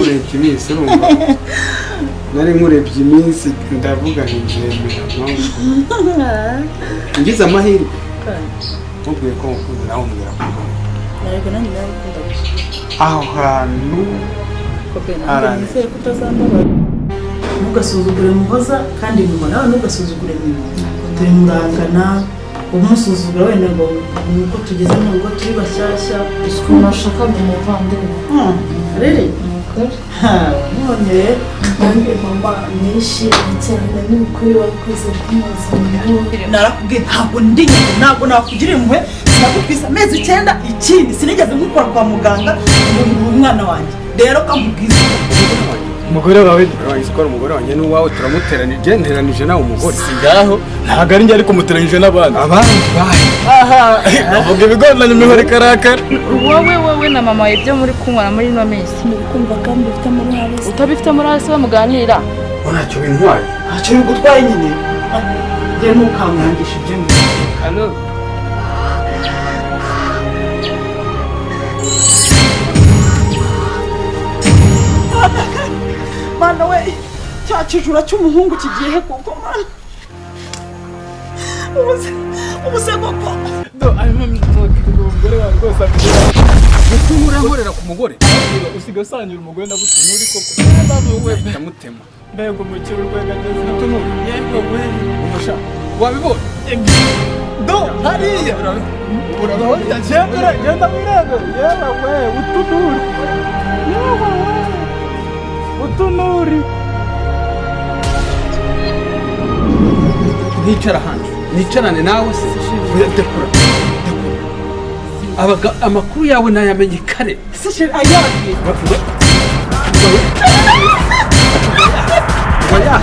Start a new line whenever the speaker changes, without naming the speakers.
nkurebye iminsi urumva nari nkurebye iminsi ndavuga ntibyemera ngize amahirwe mubwiye ko mukunze nawe umbwira ko
ariko nanjye narakunda gusa
aho hantu
nizere ko utazambabara ntugasuzugure muhoza kandi nyuma nawe ntugasuzugure nyuma turi murangana umusuzugura wenda ngo nuko tugeze mu rugo turi bashyashya
ukuntu ashakaga umuvandimwe
rero
none nanjye mama nishimye cyane n'ukuri wakoze kunoza
narakubwiye ntabwo ndi nyine ntabwo nakugira impuhwe sinagutwise amezi 9 ikindi sinigeze mukora kwa muganga umwana wanjye rero kamubwiza
umugore wawe wayisukora umugore wanjye n'uwawe turamuteranije nteranije nawe umugore
singaho ntago ari njye ariko muteranije n'abandi
bahe
aha avuga ibigondanye imihore karakara
wowe na mama ibyo muri kunywa muri no mezi
kumva kandi ufite muri harisi
utabifite muri harisi bamuganira
ntacyo bintwaye
ntacyo bigutwaye nyine njye ntukamwangisha ibyo ngibyo
hano
mana we cya kijura cy'umuhungu kigiye kuko mana ubuse koko
do arimo umugore wawe rwose amubwira
gutumura nkorera ku mugore
usiga usangira umugore nabuze nturi koko
wowe ndamutema
mbego umukiro urwegageze n'utuntu
yego we umusha wabibonye
do hariya urabaho yagenda genda mwirebe yewe we utunuri yewe we utunuri
nicara hanze nicarane nawe dekura amakuru yawe nayamenye kare
sishe ayaki
waya